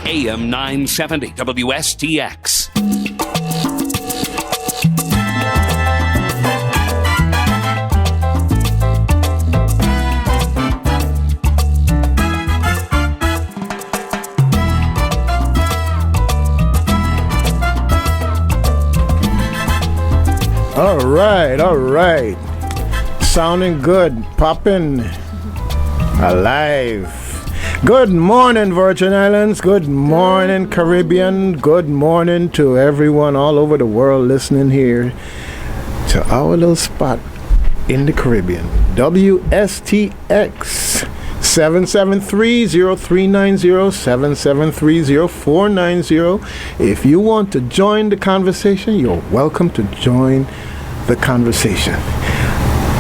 AM 970 WSTX. All right. Sounding good, popping, alive. Good morning, Virgin Islands. Good morning, Caribbean. Good morning to everyone all over the world listening here to our little spot in the Caribbean. WSTX 773-0390, 773-0490. If you want to join the conversation, you're welcome to join the conversation.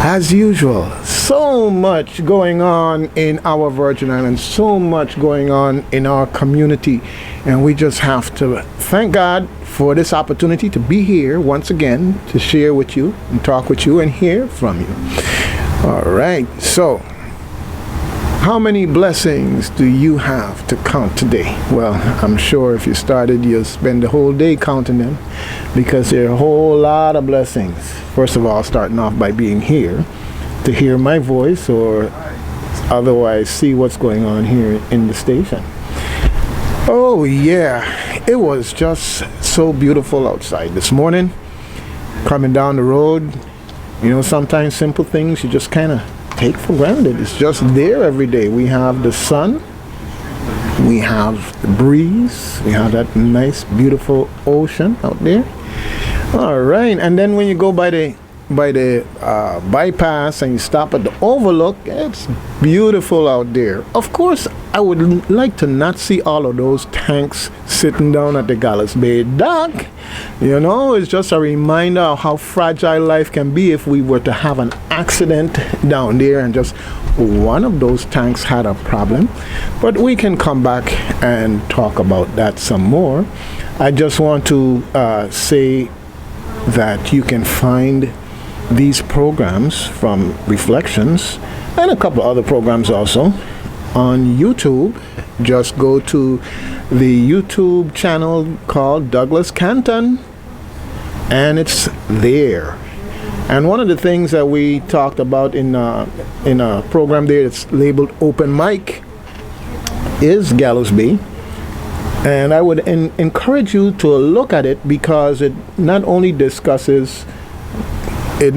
As usual, so much going on in our Virgin Islands, so much going on in our community, and we just have to thank God for this opportunity to be here once again to share with you and talk with you and hear from you. All right, so how many blessings do you have to count today? Well, I'm sure if you started, you'll spend the whole day counting them, because there are a whole lot of blessings. First of all, starting off by being here to hear my voice, or otherwise see what's going on here in the station. Oh yeah, it was just so beautiful outside this morning. Coming down the road, you know, sometimes simple things you just kind of take for granted. It's just there every day. We have the sun, we have the breeze, we have that nice beautiful ocean out there. All right, and then when you go by the bypass and you stop at the overlook, it's beautiful out there. Of course, I would like to not see all of those tanks sitting down at the Gallows Bay dock. You know, it's just a reminder of how fragile life can be if we were to have an accident down there and just one of those tanks had a problem. But we can come back and talk about that some more. I just want to say that you can find these programs from Reflections and a couple other programs also on YouTube. Just go to the YouTube channel called Douglas Canton, and it's there. And one of the things that we talked about in a program there that's labeled Open Mic is Gallows Bay. And I would encourage you to look at it, because it not only discusses the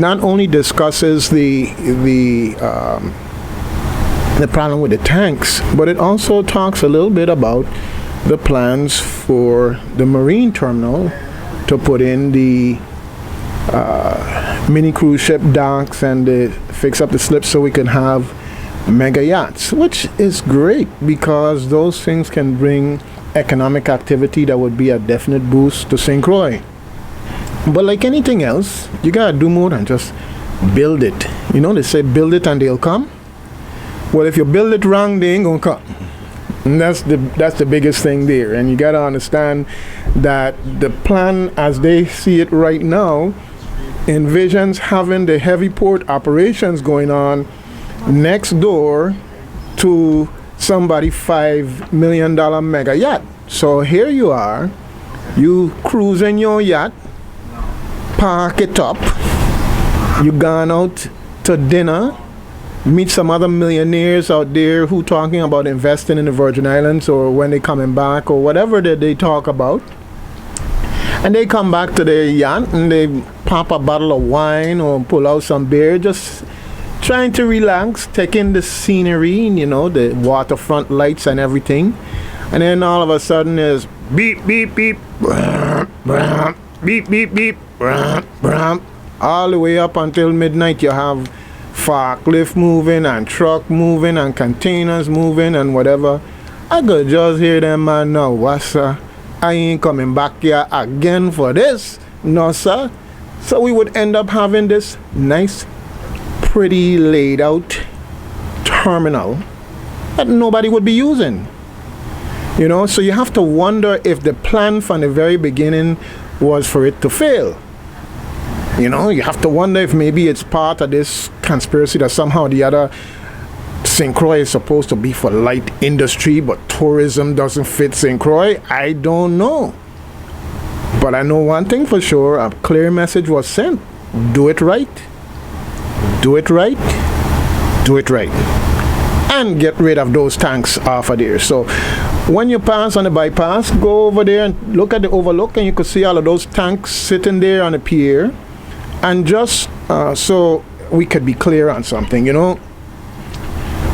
problem with the tanks, but it also talks a little bit about the plans for the marine terminal to put in the mini cruise ship docks and fix up the slips so we can have mega yachts, which is great because those things can bring economic activity that would be a definite boost to St. Croix. But like anything else, you gotta do more than just build it. You know, they say build it and they'll come. Well, if you build it wrong, they ain't gonna come. And that's the biggest thing there. And you gotta understand that the plan as they see it right now envisions having the heavy port operations going on next door to somebody $5 million mega yacht. So here you are, you cruise in your yacht, park it up, you gone out to dinner, meet some other millionaires out there who talking about investing in the Virgin Islands or when they coming back or whatever that they talk about. And they come back to their yacht and they pop a bottle of wine or pull out some beer, just trying to relax, take in the scenery, you know, the waterfront lights and everything. And then all of a sudden there's beep, beep, beep, brum, brum, beep, beep, beep, brum, brum. All the way up until midnight you have forklift moving and truck moving and containers moving and whatever. I could just hear them man now, what sir? I ain't coming back here again for this. No sir. So we would end up having this nice, pretty laid out terminal that nobody would be using. You know, so you have to wonder if the plan from the very beginning was for it to fail. You know, you have to wonder if maybe it's part of this conspiracy that somehow or the other St. Croix is supposed to be for light industry, but tourism doesn't fit St. Croix. I don't know. But I know one thing for sure, a clear message was sent. Do it right. Do it right. Do it right. And get rid of those tanks off of there. So when you pass on the bypass, go over there and look at the overlook, and you can see all of those tanks sitting there on the pier. And just so we could be clear on something, you know,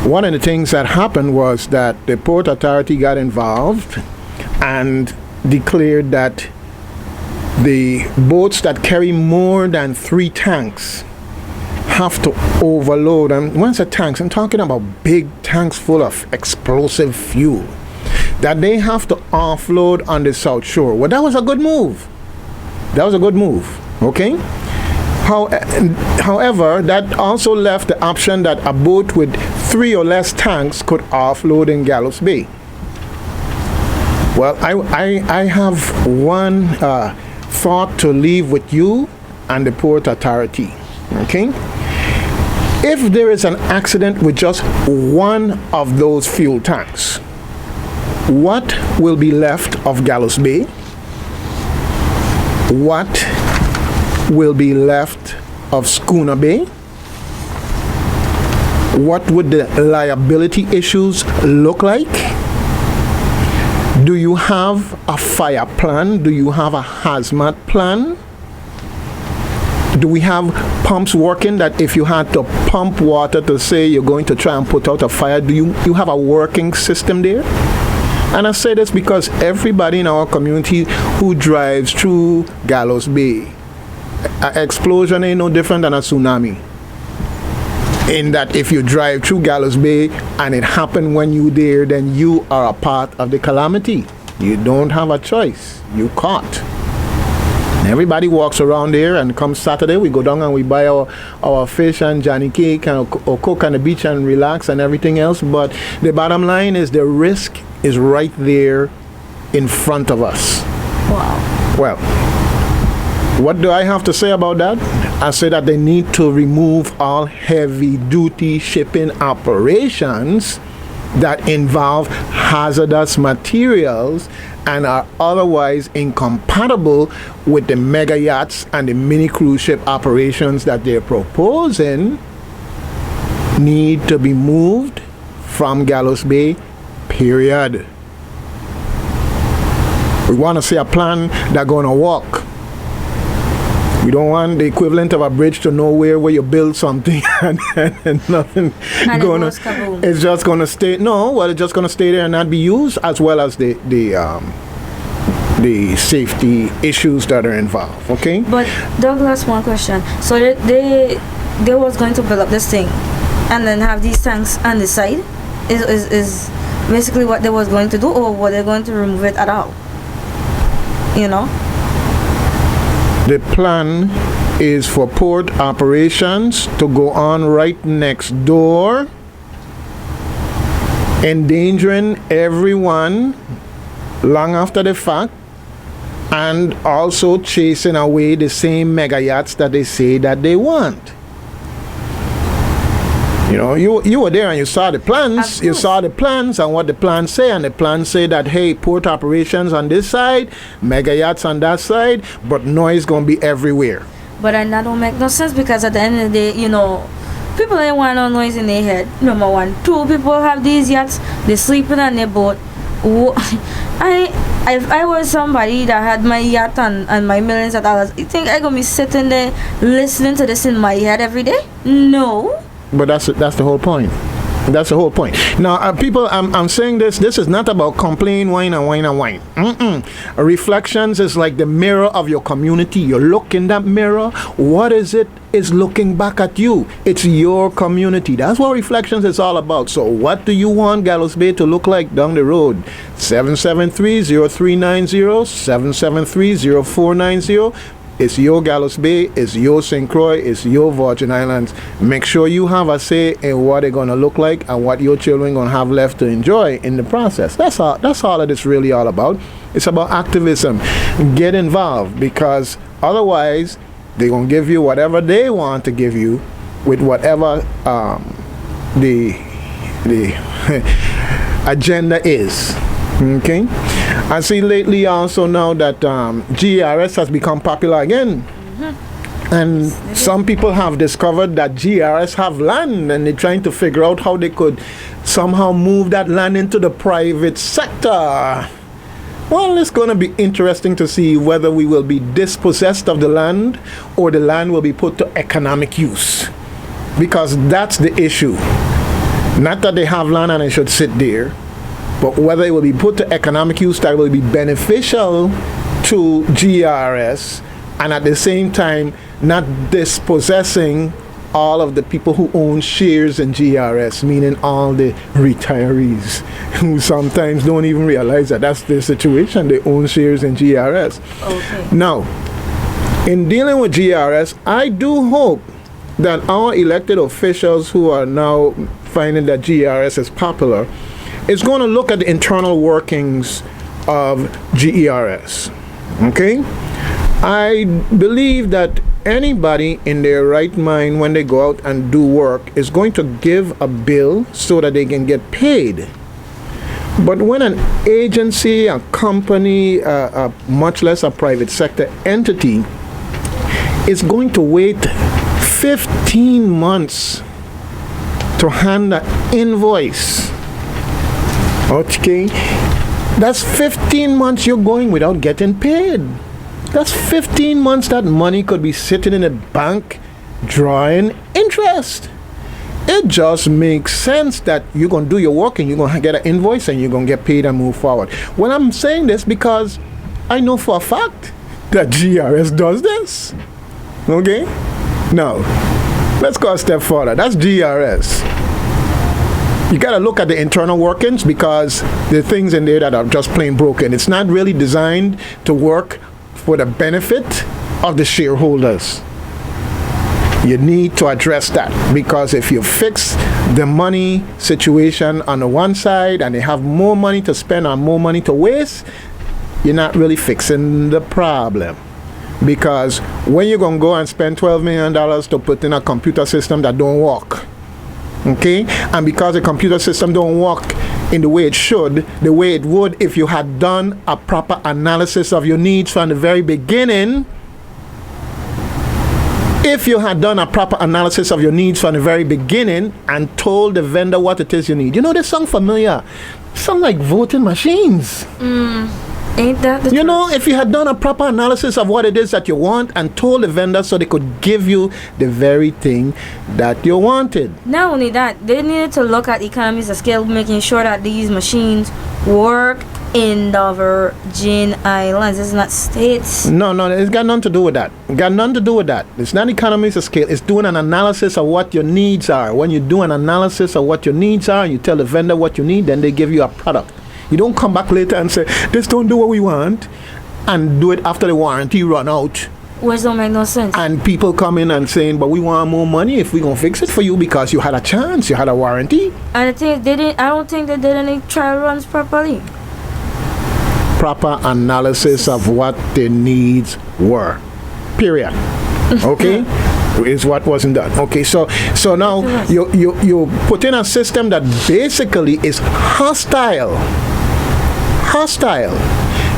one of the things that happened was that the Port Authority got involved and declared that the boats that carry more than 3 tanks have to overload. And when I say tanks, I'm talking about big tanks full of explosive fuel that they have to offload on the South Shore. Well, that was a good move. That was a good move, okay? However, that also left the option that a boat with 3 or less tanks could offload in Gallows Bay. Well, I have one thought to leave with you and the Port Authority, okay? If there is an accident with just one of those fuel tanks, what will be left of Gallows Bay? What will be left of Schooner Bay? What would the liability issues look like? Do you have a fire plan? Do you have a hazmat plan? Do we have pumps working that if you had to pump water to say you're going to try and put out a fire, do you have a working system there? And I say this because everybody in our community who drives through Gallows Bay, an explosion ain't no different than a tsunami. In that if you drive through Gallows Bay and it happened when you there, then you are a part of the calamity. You don't have a choice. You caught. Everybody walks around there, and come Saturday we go down and we buy our fish and Johnny cake and or cook on the beach and relax and everything else. But the bottom line is the risk is right there in front of us. Wow. Well, what do I have to say about that? I say that they need to remove all heavy-duty shipping operations that involve hazardous materials and are otherwise incompatible with the mega yachts and the mini cruise ship operations that they're proposing. Need to be moved from Gallows Bay, period. We want to see a plan that's going to work. We don't want the equivalent of a bridge to nowhere where you build something and nothing And going it to. goes kaboom. It's just going to stay. No, well, it's just going to stay there and not be used, as well as the safety issues that are involved. Okay. But Douglas, one question. So they was going to build up this thing, and then have these tanks on the side. Is basically what they was going to do, or were they going to remove it at all? You know. The plan is for port operations to go on right next door, endangering everyone long after the fact, and also chasing away the same mega yachts that they say that they want. You know, you were there and you saw the plans. You saw the plans and what the plans say, and the plans say that, hey, port operations on this side, mega yachts on that side, but noise gonna be everywhere. But that don't make no sense, because at the end of the day, you know, people ain't want no noise in their head. Number one. 2, people have these yachts, they're sleeping on their boat. If I was somebody that had my yacht and my millions of dollars, you think I gonna be sitting there listening to this in my head every day? No. But that's the whole point. That's the whole point. Now, people, I'm saying this is not about complain, whine, and whine, and whine. Reflections is like the mirror of your community. You look in that mirror. What is it? Is looking back at you. It's your community. That's what Reflections is all about. So what do you want Gallows Bay to look like down the road? 773-0390, 773-0490. It's your Gallows Bay, it's your St. Croix, it's your Virgin Islands. Make sure you have a say in what they're going to look like and what your children going to have left to enjoy in the process. That's all that it's really all about. It's about activism. Get involved, because otherwise they're going to give you whatever they want to give you with whatever the the agenda is. Okay, I see lately also now that GRS has become popular again. And some people have discovered that GRS have land, and they're trying to figure out how they could somehow move that land into the private sector. Well, it's going to be interesting to see whether we will be dispossessed of the land or the land will be put to economic use. Because that's the issue. Not that they have land and it should sit there, but whether it will be put to economic use that will be beneficial to GRS, and at the same time not dispossessing all of the people who own shares in GRS, meaning all the retirees who sometimes don't even realize that that's their situation. They own shares in GRS. Okay. Now, in dealing with GRS, I do hope that our elected officials who are now finding that GRS is popular is going to look at the internal workings of GERS. Okay? I believe that anybody in their right mind, when they go out and do work, is going to give a bill so that they can get paid. But when an agency, a company, much less a private sector entity, is going to wait 15 months to hand an invoice, okay, that's 15 months you're going without getting paid. That's 15 months that money could be sitting in a bank drawing interest. It just makes sense that you're going to do your work and you're going to get an invoice and you're going to get paid and move forward. Well, I'm saying this because I know for a fact that GRS does this. Okay? Now, let's go a step further. That's GRS. You got to look at the internal workings because there are things in there that are just plain broken. It's not really designed to work for the benefit of the shareholders. You need to address that because if you fix the money situation on the one side and they have more money to spend and more money to waste, you're not really fixing the problem. Because when you're going to go and spend $12 million to put in a computer system that don't work, okay, and because the computer system don't work in the way it should, the way it would if you had done a proper analysis of your needs from the very beginning, if you had done a proper analysis of your needs from the very beginning and told the vendor what it is you need. You know, this sound familiar. Sound like voting machines. Ain't that the You truth? know, if you had done a proper analysis of what it is that you want and told the vendor so they could give you the very thing that you wanted. Not only that, they needed to look at economies of scale, making sure that these machines work in the Virgin Islands. It's not states. No, it's got nothing to do with that. It got nothing to do with that. It's not economies of scale. It's doing an analysis of what your needs are. When you do an analysis of what your needs are, you tell the vendor what you need, then they give you a product. You don't come back later and say, this don't do what we want, and do it after the warranty run out. Which don't make no sense. And people come in and saying, but we want more money if we're going to fix it for you because you had a chance, you had a warranty. And the thing, I don't think they did any trial runs properly. Proper analysis of what the needs were. Period. Okay? Is what wasn't done. Okay, so now you put in a system that basically is hostile.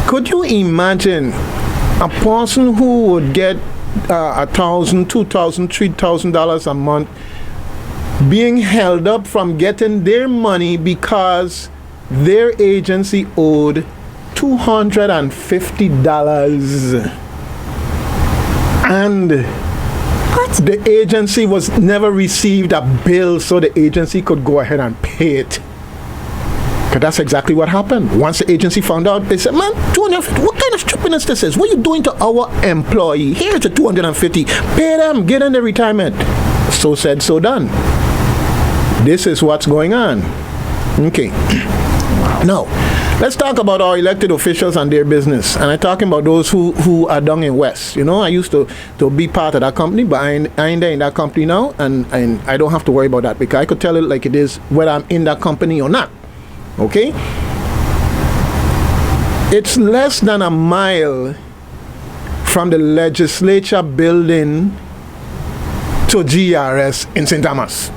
Could you imagine a person who would get $1,000, $2,000, $3,000 a month being held up from getting their money because their agency owed $250 and the agency was never received a bill so the agency could go ahead and pay it? Because that's exactly what happened. Once the agency found out, they said, man, 250, what kind of stupidness this is? What are you doing to our employee? Here's the 250. Pay them, get in the retirement. So said, so done. This is what's going on. Okay. Now, let's talk about our elected officials and their business. And I'm talking about those who are down in West. You know, I used to be part of that company, but I ain't there in that company now, and I don't have to worry about that because I could tell it like it is whether I'm in that company or not. Okay? It's less than a mile from the legislature building to GRS in St. Thomas.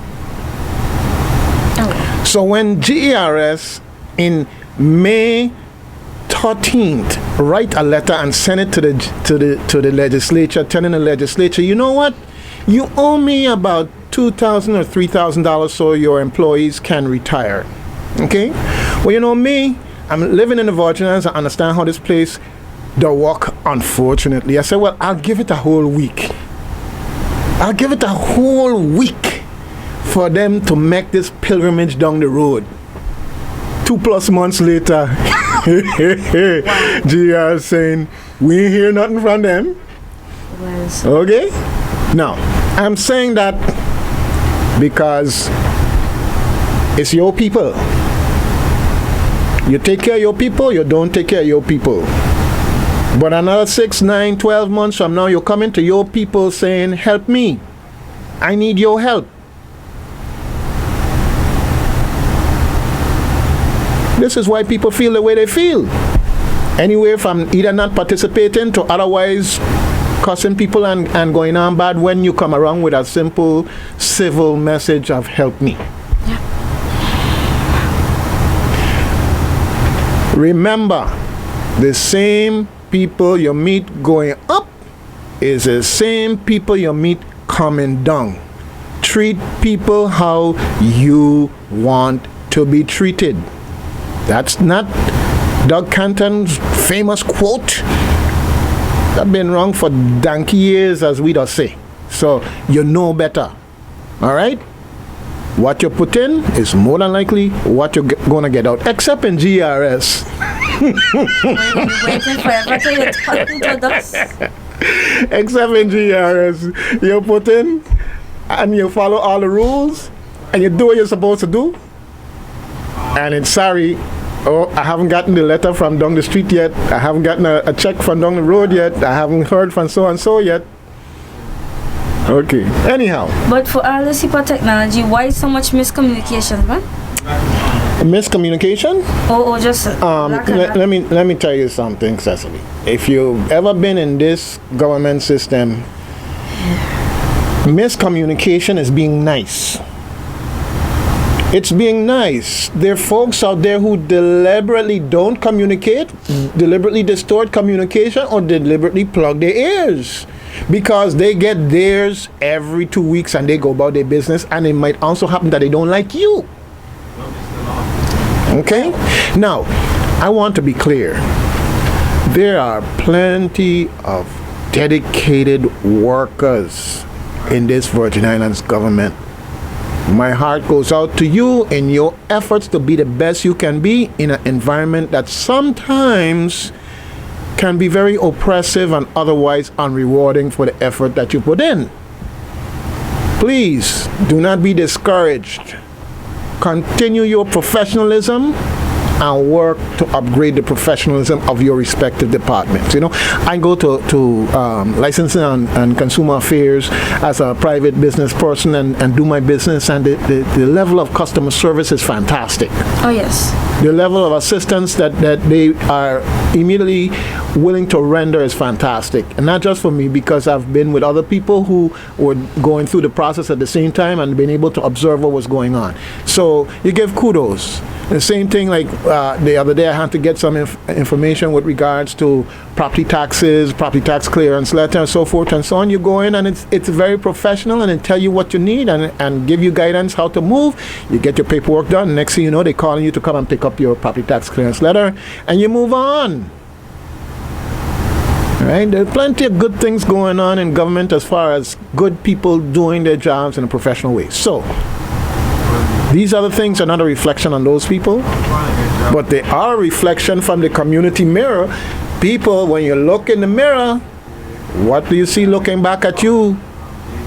So when GERS in May 13th write a letter and send it to the legislature, telling the legislature, you know what, you owe me about $2,000 or $3,000 so your employees can retire. Okay? Well, you know me, I'm living in the Virgin Islands. I understand how this place does work, unfortunately. I said, well, I'll give it a whole week. I'll give it a whole week for them to make this pilgrimage down the road. 2+ months later, GR saying, we ain't hear nothing from them. Yes. Okay? Now, I'm saying that because it's your people. You take care of your people, you don't take care of your people. But another 6, 9, 12 months from now, you're coming to your people saying, help me. I need your help. This is why people feel the way they feel. Anywhere from either not participating to otherwise cussing people and going on bad when you come around with a simple civil message of help me. Yeah. Remember, the same people you meet going up is the same people you meet coming down. Treat people how you want to be treated. That's not Doug Canton's famous quote. That's been wrong for donkey years, as we don't say. So you know better. All right? What you put in is more than likely what you're going to get out, except in GRS. Waiting forever till you're talking to us. Except in GRS, you put in and you follow all the rules and you do what you're supposed to do. And it's sorry, oh, I haven't gotten the letter from down the street yet. I haven't gotten a check from down the road yet. I haven't heard from so and so yet. Okay. Anyhow. But for all this hyper technology, why so much miscommunication, man? Miscommunication? Or just let me tell you something, Cecily. If you've ever been in this government system, miscommunication is being nice. It's being nice. There are folks out there who deliberately don't communicate, deliberately distort communication, or deliberately plug their ears because they get theirs every 2 weeks and they go about their business, and it might also happen that they don't like you. Okay? Now, I want to be clear. There are plenty of dedicated workers in this Virgin Islands government. My heart goes out to you in your efforts to be the best you can be in an environment that sometimes can be very oppressive and otherwise unrewarding for the effort that you put in. Please do not be discouraged. Continue your professionalism and work to upgrade the professionalism of your respective departments. You know, I go to licensing and consumer affairs as a private business person and do my business, and the level of customer service is fantastic. Oh, yes. The level of assistance that they are immediately willing to render is fantastic. And not just for me, because I've been with other people who were going through the process at the same time and been able to observe what was going on. So you give kudos. The same thing, like the other day I had to get some information with regards to property taxes, property tax clearance letter, and so forth and so on. You go in and it's very professional, and it tell you what you need and give you guidance how to move. You get your paperwork done. Next thing you know, they calling you to come and pick up your property tax clearance letter, and you move on. Right? There are plenty of good things going on in government as far as good people doing their jobs in a professional way. So these other things are not a reflection on those people, but they are a reflection from the community mirror. People, when you look in the mirror, what do you see looking back at you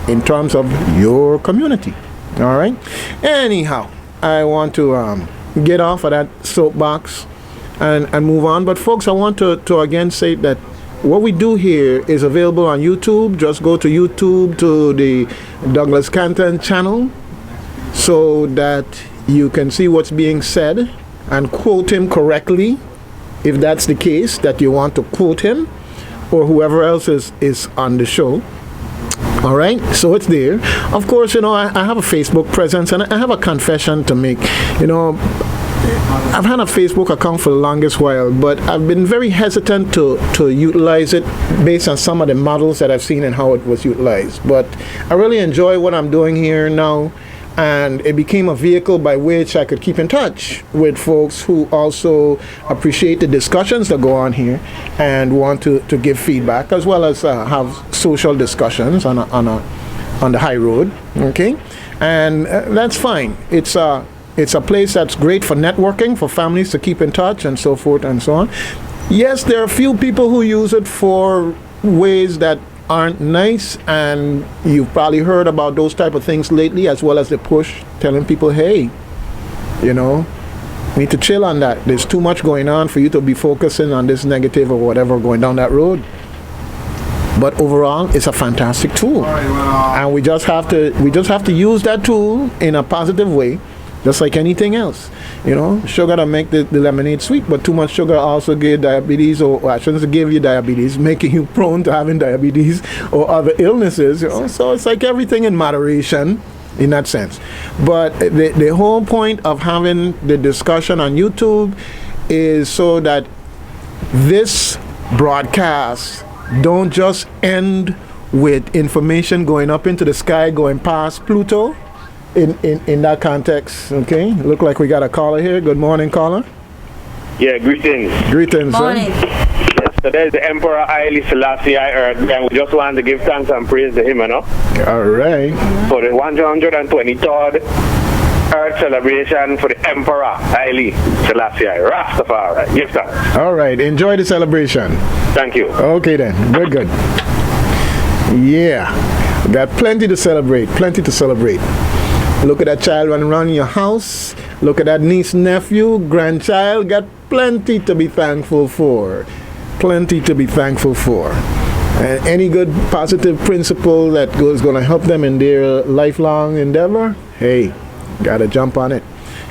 in terms of your community? All right? Anyhow, I want to get off of that soapbox and move on. But folks, I want to again say that what we do here is available on YouTube. Just go to YouTube to the Douglas Canton channel, so that you can see what's being said and quote him correctly, if that's the case that you want to quote him or whoever else is on the show. All right, so it's there. Of course, I have a Facebook presence, and I have a confession to make. I've had a Facebook account for the longest while, but I've been very hesitant to utilize it based on some of the models that I've seen and how it was utilized. But I really enjoy what I'm doing here now, and it became a vehicle by which I could keep in touch with folks who also appreciate the discussions that go on here and want to give feedback, as well as have social discussions on the high road. Okay, and that's fine. It's a place that's great for networking, for families to keep in touch, and so forth and so on. Yes, there are a few people who use it for ways that aren't nice, and you've probably heard about those type of things lately, as well as the push telling people, hey, need to chill on that. There's too much going on for you to be focusing on this negative or whatever going down that road. But overall, it's a fantastic tool, and we just have to use that tool in a positive way. Just like anything else, sugar to make the lemonade sweet, but too much sugar also gives diabetes, or I shouldn't give you diabetes, making you prone to having diabetes or other illnesses. So it's like everything in moderation, in that sense. But the whole point of having the discussion on YouTube is so that this broadcast don't just end with information going up into the sky, going past Pluto. In that context, okay? Look like we got a caller here. Good morning, caller. Yeah, greetings. Greetings, Morning. Yes, so there's the Emperor Haile Selassie I heard, and we just want to give thanks and praise to him, All right. For the 123rd Earth celebration for the Emperor Haile Selassie Rastafari. Give thanks. All right. Enjoy the celebration. Thank you. Okay then. Good. Yeah. Got plenty to celebrate. Look at that child running around in your house. Look at that niece, nephew, grandchild. Got plenty to be thankful for. And any good positive principle that is going to help them in their lifelong endeavor, hey, gotta jump on it.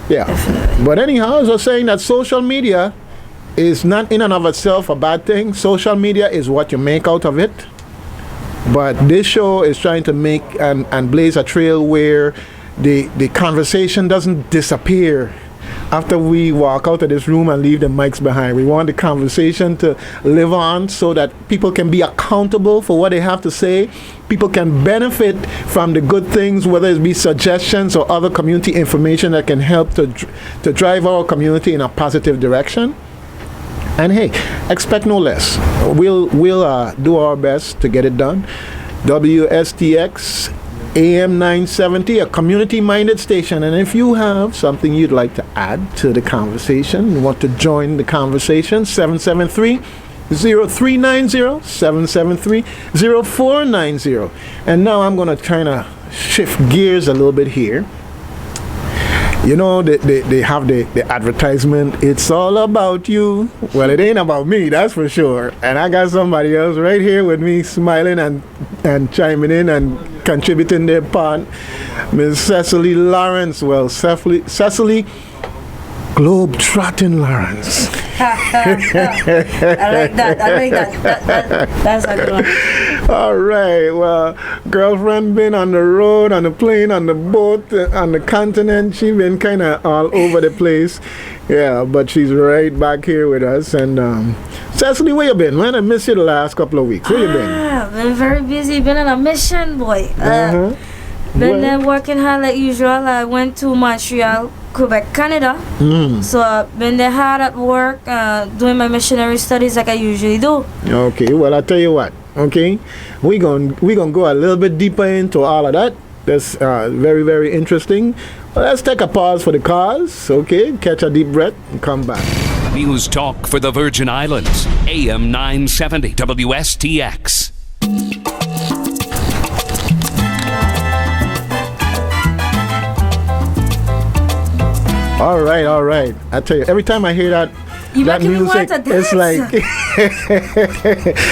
Yeah. Definitely. But anyhow, as I was saying, that social media is not in and of itself a bad thing. Social media is what you make out of it. But this show is trying to make and blaze a trail where the conversation doesn't disappear after we walk out of this room and leave the mics behind. We want the conversation to live on so that people can be accountable for what they have to say. People can benefit from the good things, whether it be suggestions or other community information that can help to drive our community in a positive direction. And hey, expect no less. We'll do our best to get it done. WSTX AM 970, a community-minded station. And if you have something you'd like to add to the conversation, you want to join the conversation, 773-0390, 773-0490. And now I'm going to try to shift gears a little bit here. They have the advertisement, it's all about you. Well, it ain't about me, that's for sure. And I got somebody else right here with me smiling and chiming in and contributing their part. Miss Cecily Lawrence. Well, Cecily Globe-Trotting Lawrence. I like that. That's a good one. All right. Well, girlfriend been on the road, on the plane, on the boat, on the continent. She been kind of all over the place. Yeah, but she's right back here with us. And Cecily, where you been, man? I missed you the last couple of weeks. Where you been? Been very busy. Been on a mission, boy. Been there working hard like usual. I went to Montreal, Quebec, Canada. So I've been there hard at work, doing my missionary studies like I usually do. Okay, well, I'll tell you what, okay? We're gonna go a little bit deeper into all of that. That's very, very interesting. Well, let's take a pause for the cause, okay? Catch a deep breath and come back. News Talk for the Virgin Islands, AM 970 WSTX. All right. I tell you, every time I hear that You that making me music, want to it's like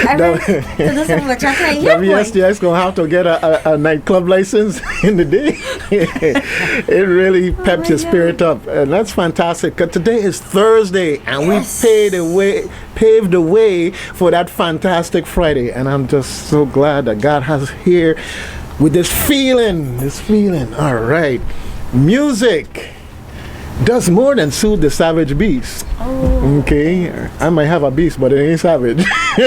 I mean, to do some bachata here, boy. WSTX gonna have to get a nightclub license in the day. It really peps your God. spirit up, and that's fantastic. 'Cause today is Thursday, and Yes. we paved the way for that fantastic Friday, and I'm just so glad that God has here with this feeling. All right, music does more than soothe the savage beast. Oh, Okay, I might have a beast, but it ain't savage. I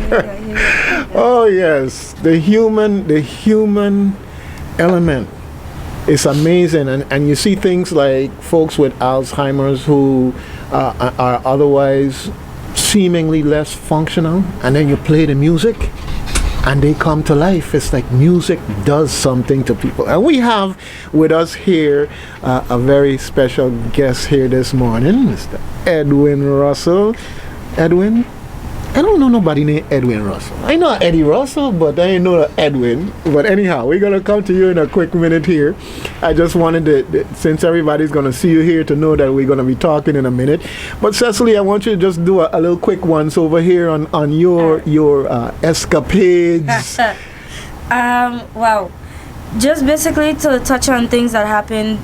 hear you. Oh yes, the human element is amazing, and you see things like folks with Alzheimer's who are otherwise seemingly less functional, and then you play the music and they come to life. It's like music does something to people. And we have with us here a very special guest here this morning, Mr. Edwin Russell. Edwin? I don't know nobody named Edwin Russell. I know Eddie Russell, but I ain't know Edwin. But anyhow, we're going to come to you in a quick minute here. I just wanted to, since everybody's going to see you here, to know that we're going to be talking in a minute. But Cecily, I want you to just do a little quick once over here on your escapades. Wow. Just basically to touch on things that happened,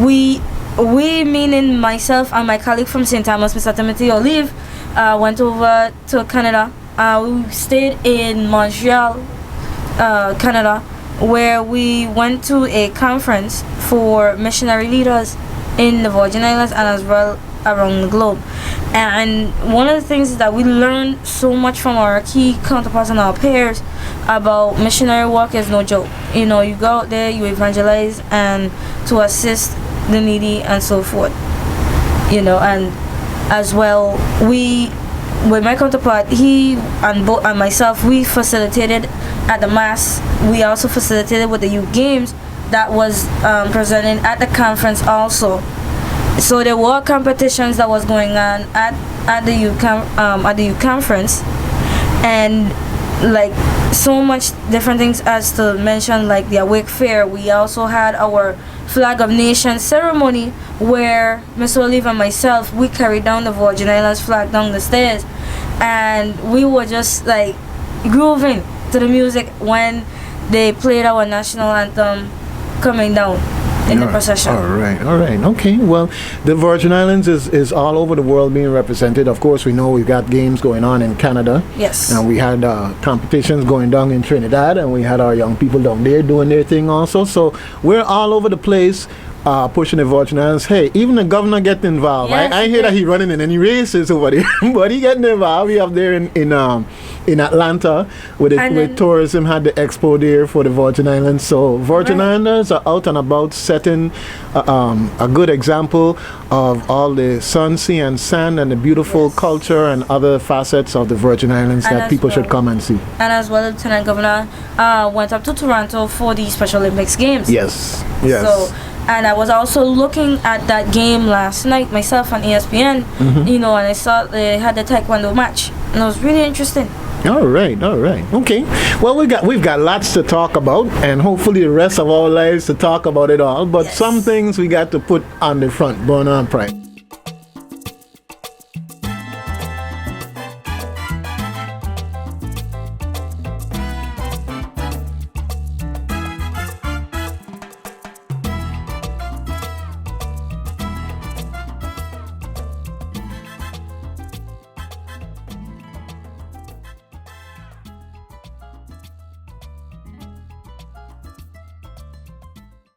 we meaning myself and my colleague from St. Thomas, Mr. Timothy Olive, went over to Canada. We stayed in Montreal, Canada, where we went to a conference for missionary leaders in the Virgin Islands and as well around the globe. And one of the things is that we learned so much from our key counterparts and our peers about missionary work is no joke. You know, you go out there, you evangelize and to assist the needy and so forth. You know, and as well, with my counterpart, he and myself, we facilitated at the mass. We also facilitated with the youth games that was presented at the conference also. So there were competitions that was going on at the youth conference, and like so much different things as to mention, like the Awake Fair. We also had our Flag of Nations ceremony where Miss Olive and myself, we carried down the Virgin Islands flag down the stairs, and we were just like grooving to the music when they played our national anthem coming down in the procession. All right. Okay. Well, the Virgin Islands is all over the world being represented. Of course, we know we've got games going on in Canada. Yes. And we had competitions going down in Trinidad, and we had our young people down there doing their thing also. So we're all over the place. Pushing the Virgin Islands. Hey, even the governor getting involved. Yes, I hear that he running in any races over there, but he getting involved. We up there in Atlanta with tourism, had the expo there for the Virgin Islands. So Virgin Islanders are out and about, setting a good example of all the sun, sea, and sand, and the beautiful culture and other facets of the Virgin Islands And that people should come and see. And as well, Lieutenant Governor went up to Toronto for the Special Olympics Games. Yes. So, and I was also looking at that game last night myself on ESPN, you know, and I saw they had the Taekwondo match, and it was really interesting. All right. Okay. Well, we've got lots to talk about, and hopefully the rest of our lives to talk about it all. But some things we got to put on the front burner and pride.